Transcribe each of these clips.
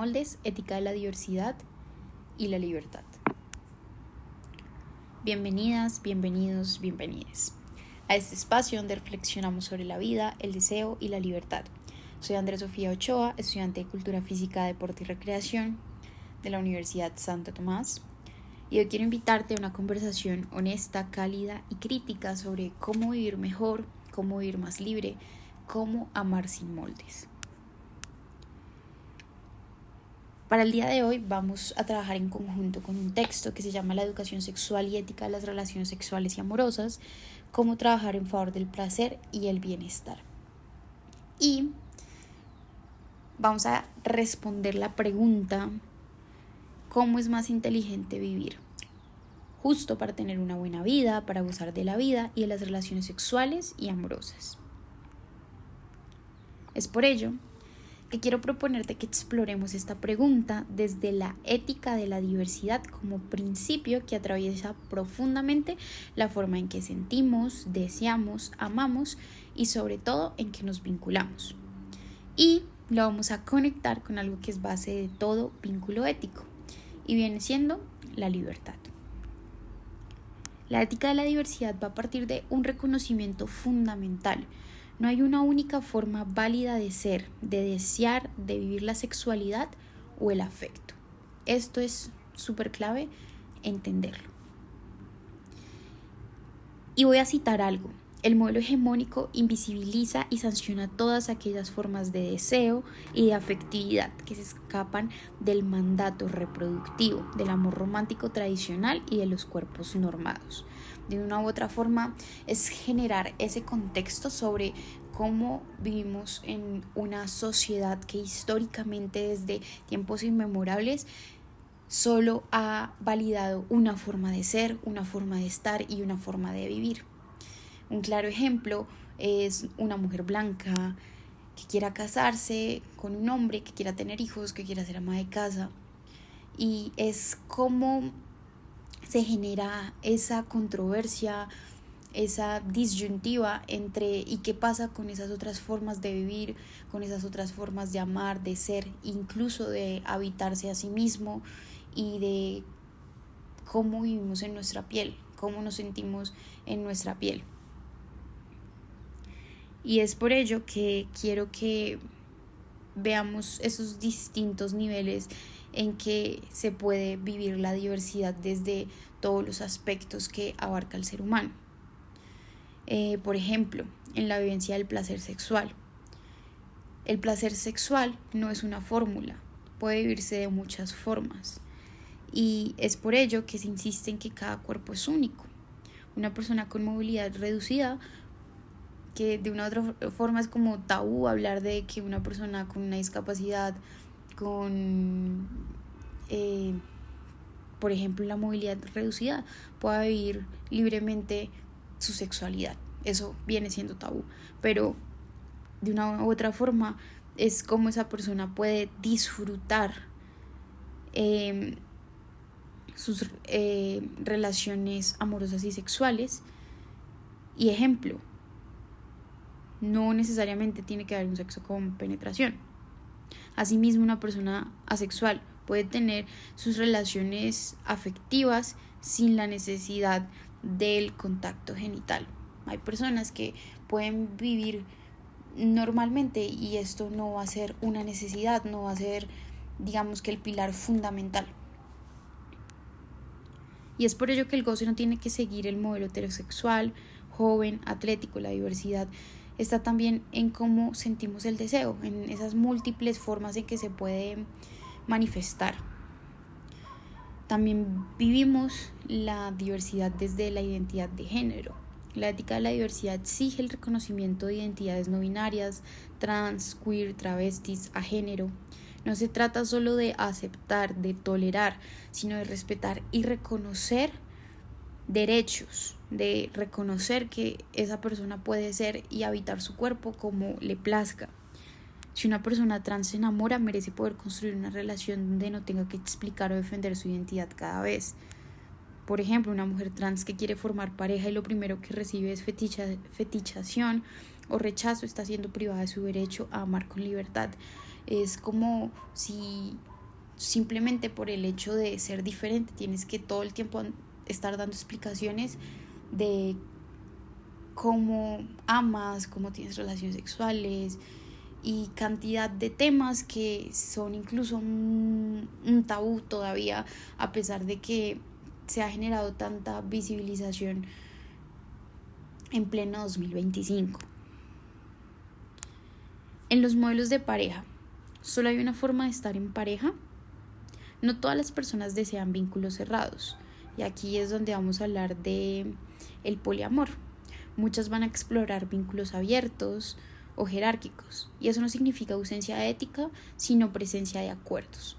moldes, ética de la diversidad y la libertad. Bienvenidas, bienvenidos, bienvenides a este espacio donde reflexionamos sobre la vida, el deseo y la libertad. Soy Andrea Sofía Ochoa, estudiante de Cultura Física, Deporte y Recreación de la Universidad Santo Tomás, y hoy quiero invitarte a una conversación honesta, cálida y crítica sobre cómo vivir mejor, cómo vivir más libre, cómo amar sin moldes. Para el día de hoy vamos a trabajar en conjunto con un texto que se llama La educación sexual y ética de las relaciones sexuales y amorosas, cómo trabajar en favor del placer y el bienestar. Y vamos a responder la pregunta: ¿cómo es más inteligente vivir? Justo para tener una buena vida, para gozar de la vida y de las relaciones sexuales y amorosas. Es por ello que quiero proponerte que exploremos esta pregunta desde la ética de la diversidad como principio que atraviesa profundamente la forma en que sentimos, deseamos, amamos y sobre todo en que nos vinculamos. Y lo vamos a conectar con algo que es base de todo vínculo ético y viene siendo la libertad. La ética de la diversidad va a partir de un reconocimiento fundamental. No hay una única forma válida de ser, de desear, de vivir la sexualidad o el afecto. Esto es súper clave entenderlo. Y voy a citar algo. El modelo hegemónico invisibiliza y sanciona todas aquellas formas de deseo y de afectividad que se escapan del mandato reproductivo, del amor romántico tradicional y de los cuerpos normados. De una u otra forma es generar ese contexto sobre cómo vivimos en una sociedad que históricamente desde tiempos inmemorables solo ha validado una forma de ser, una forma de estar y una forma de vivir. Un claro ejemplo es una mujer blanca que quiera casarse con un hombre, que quiera tener hijos, que quiera ser ama de casa. Y es como se genera esa controversia, esa disyuntiva entre ¿y qué pasa con esas otras formas de vivir, con esas otras formas de amar, de ser, incluso de habitarse a sí mismo y de cómo vivimos en nuestra piel, cómo nos sentimos en nuestra piel? Y es por ello que quiero que veamos esos distintos niveles en que se puede vivir la diversidad desde todos los aspectos que abarca el ser humano. Por ejemplo, en la vivencia del placer sexual. El placer sexual no es una fórmula, puede vivirse de muchas formas. Y es por ello que se insiste en que cada cuerpo es único. Una persona con movilidad reducida, que de una u otra forma es como tabú hablar de que una persona con una discapacidad, con, por ejemplo, la movilidad reducida, pueda vivir libremente su sexualidad. Eso viene siendo tabú, pero de una u otra forma es como esa persona puede disfrutar sus relaciones amorosas y sexuales. Y ejemplo, no necesariamente tiene que haber un sexo con penetración. Asimismo, una persona asexual puede tener sus relaciones afectivas sin la necesidad del contacto genital. Hay personas que pueden vivir normalmente y esto no va a ser una necesidad, no va a ser, digamos, que el pilar fundamental. Y es por ello que el goce no tiene que seguir el modelo heterosexual, joven, atlético. La diversidad está también en cómo sentimos el deseo, en esas múltiples formas en que se puede manifestar. También vivimos la diversidad desde la identidad de género. La ética de la diversidad exige el reconocimiento de identidades no binarias, trans, queer, travestis, agénero. No se trata solo de aceptar, de tolerar, sino de respetar y reconocer derechos, de reconocer que esa persona puede ser y habitar su cuerpo como le plazca. Si una persona trans se enamora, merece poder construir una relación donde no tenga que explicar o defender su identidad cada vez. Por ejemplo, una mujer trans que quiere formar pareja y lo primero que recibe es fetichación o rechazo, está siendo privada de su derecho a amar con libertad. Es como si simplemente por el hecho de ser diferente. Tienes que todo el tiempo estar dando explicaciones de cómo amas, cómo tienes relaciones sexuales y cantidad de temas que son incluso un tabú todavía, a pesar de que se ha generado tanta visibilización en pleno 2025. En los modelos de pareja, ¿solo hay una forma de estar en pareja? No todas las personas desean vínculos cerrados, y aquí es donde vamos a hablar de el poliamor. Muchas van a explorar vínculos abiertos o jerárquicos, y eso no significa ausencia de ética, sino presencia de acuerdos.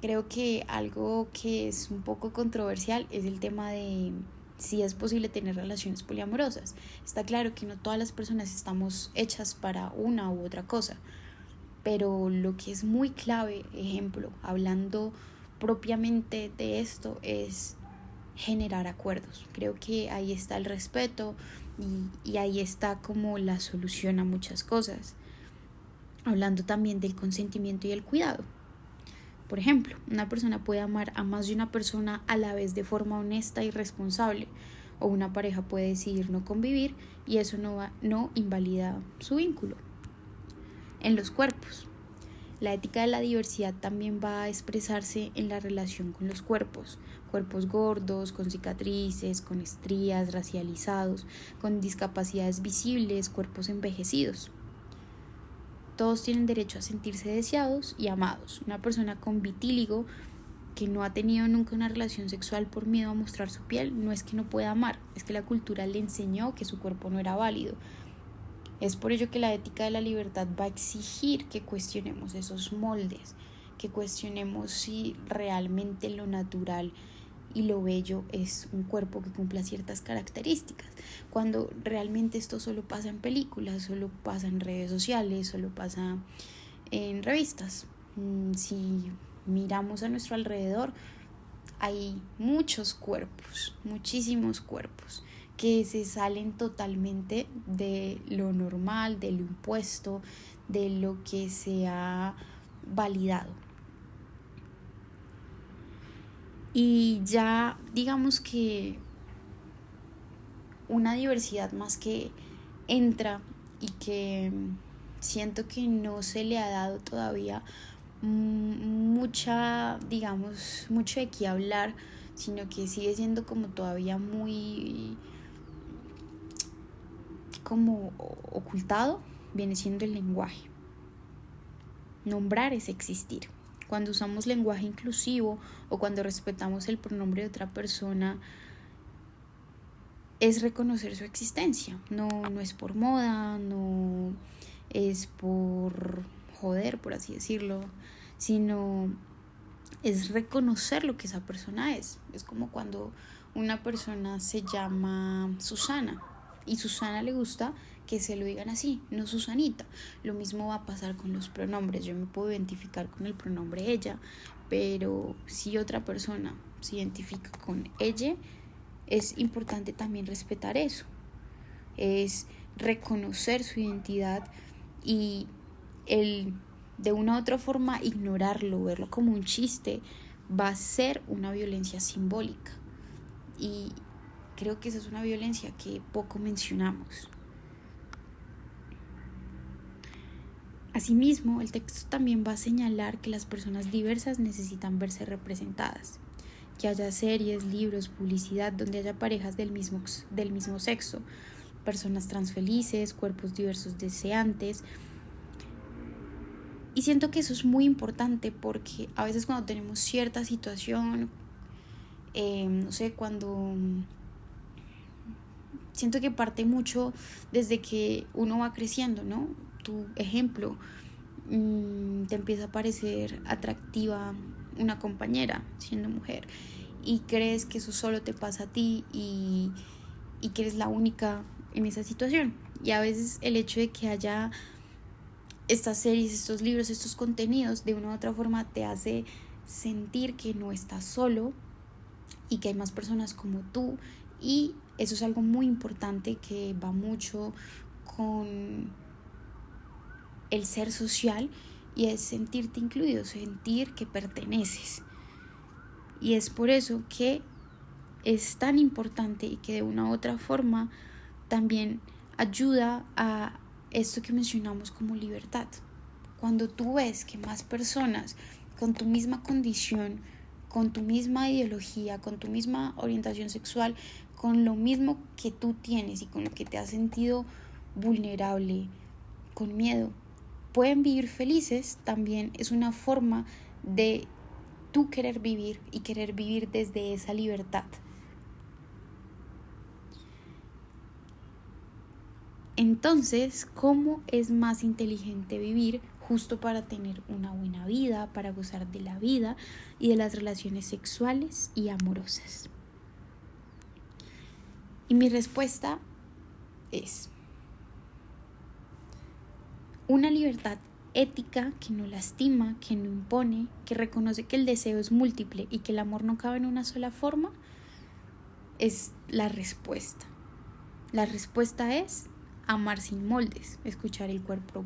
Creo que algo que es un poco controversial es el tema de si es posible tener relaciones poliamorosas. Está claro que no todas las personas estamos hechas para una u otra cosa, pero lo que es muy clave, ejemplo, hablando propiamente de esto, es generar acuerdos. Creo que ahí está el respeto y ahí está como la solución a muchas cosas. Hablando también del consentimiento y el cuidado. Por ejemplo, una persona puede amar a más de una persona a la vez de forma honesta y responsable, o una pareja puede decidir no convivir y eso no invalida su vínculo. En los cuerpos. La ética de la diversidad también va a expresarse en la relación con los cuerpos. Cuerpos gordos, con cicatrices, con estrías, racializados, con discapacidades visibles, cuerpos envejecidos. Todos tienen derecho a sentirse deseados y amados. Una persona con vitíligo que no ha tenido nunca una relación sexual por miedo a mostrar su piel no es que no pueda amar, es que la cultura le enseñó que su cuerpo no era válido. Es por ello que la ética de la libertad va a exigir que cuestionemos esos moldes, que cuestionemos si realmente lo natural y lo bello es un cuerpo que cumpla ciertas características, cuando realmente esto solo pasa en películas, solo pasa en redes sociales, solo pasa en revistas. Si miramos a nuestro alrededor, hay muchos cuerpos, muchísimos cuerpos que se salen totalmente de lo normal, de lo impuesto, de lo que se ha validado. Y ya digamos que una diversidad más que entra y que siento que no se le ha dado todavía mucho de qué hablar, sino que sigue siendo como todavía muy como ocultado, viene siendo el lenguaje. Nombrar es existir. Cuando usamos lenguaje inclusivo o cuando respetamos el pronombre de otra persona, es reconocer su existencia. No es por moda, no es por joder, por así decirlo, sino es reconocer lo que esa persona es. Es como cuando una persona se llama Susana y Susana le gusta que se lo digan así, no Susanita. Lo mismo va a pasar con los pronombres. Yo me puedo identificar con el pronombre ella, pero si otra persona se identifica con ella, es importante también respetar eso. Es reconocer su identidad y el de una u otra forma ignorarlo, verlo como un chiste, va a ser una violencia simbólica. Y creo que esa es una violencia que poco mencionamos. Asimismo, el texto también va a señalar que las personas diversas necesitan verse representadas, que haya series, libros, publicidad donde haya parejas del mismo sexo, personas transfelices, cuerpos diversos deseantes. Y siento que eso es muy importante porque a veces cuando tenemos cierta situación, cuando siento que parte mucho desde que uno va creciendo, ¿no? Tu ejemplo, te empieza a parecer atractiva una compañera siendo mujer y crees que eso solo te pasa a ti y que eres la única en esa situación. Y a veces el hecho de que haya estas series, estos libros, estos contenidos, de una u otra forma te hace sentir que no estás solo y que hay más personas como tú, y eso es algo muy importante que va mucho con el ser social y es sentirte incluido, sentir que perteneces. Y es por eso que es tan importante y que de una u otra forma también ayuda a esto que mencionamos como libertad. Cuando tú ves que más personas con tu misma condición, con tu misma ideología, con tu misma orientación sexual, con lo mismo que tú tienes y con lo que te has sentido vulnerable, con miedo, pueden vivir felices, también es una forma de tú querer vivir y querer vivir desde esa libertad. Entonces, ¿cómo es más inteligente vivir justo para tener una buena vida, para gozar de la vida y de las relaciones sexuales y amorosas? Y mi respuesta es una libertad ética que no lastima, que no impone, que reconoce que el deseo es múltiple y que el amor no cabe en una sola forma, es la respuesta. La respuesta es amar sin moldes, escuchar el cuerpo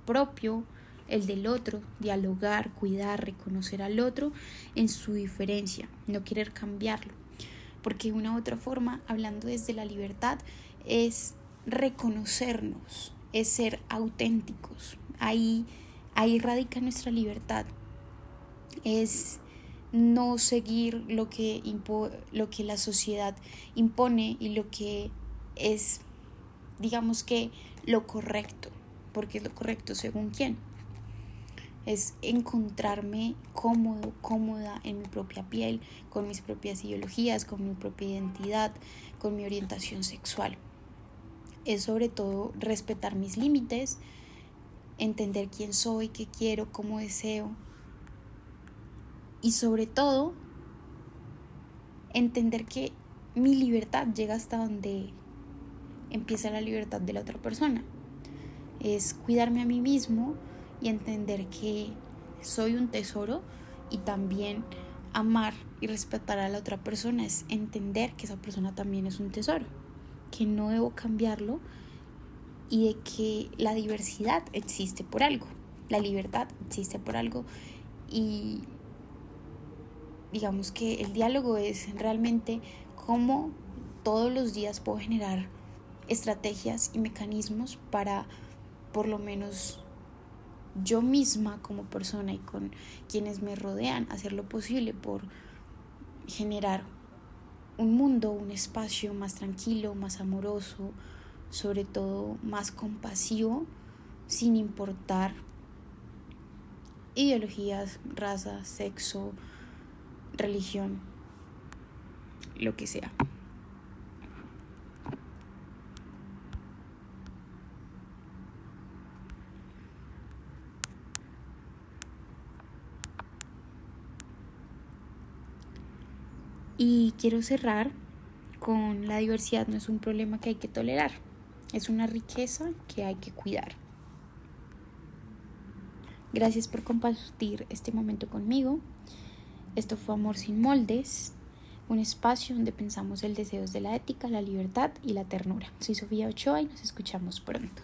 propio, el del otro, dialogar, cuidar, reconocer al otro en su diferencia, no querer cambiarlo. Porque de una u otra forma, hablando desde la libertad, es reconocernos, es ser auténticos. Ahí radica nuestra libertad. Es no seguir lo que la sociedad impone y lo que es, digamos que, lo correcto, porque es lo correcto según quién. Es encontrarme cómodo, cómoda en mi propia piel, con mis propias ideologías, con mi propia identidad, con mi orientación sexual. Es sobre todo respetar mis límites, entender quién soy, qué quiero, cómo deseo. Y sobre todo, entender que mi libertad llega hasta donde empieza la libertad de la otra persona. Es cuidarme a mí mismo y entender que soy un tesoro, y también amar y respetar a la otra persona es entender que esa persona también es un tesoro, que no debo cambiarlo y de que la diversidad existe por algo, la libertad existe por algo, y digamos que el diálogo es realmente cómo todos los días puedo generar estrategias y mecanismos para, por lo menos yo misma como persona y con quienes me rodean, hacer lo posible por generar un mundo, un espacio más tranquilo, más amoroso, sobre todo más compasivo, sin importar ideologías, raza, sexo, religión, lo que sea. Y quiero cerrar con la diversidad no es un problema que hay que tolerar, es una riqueza que hay que cuidar. Gracias por compartir este momento conmigo. Esto fue Amor sin Moldes, un espacio donde pensamos el deseo de la ética, la libertad y la ternura. Soy Sofía Ochoa y nos escuchamos pronto.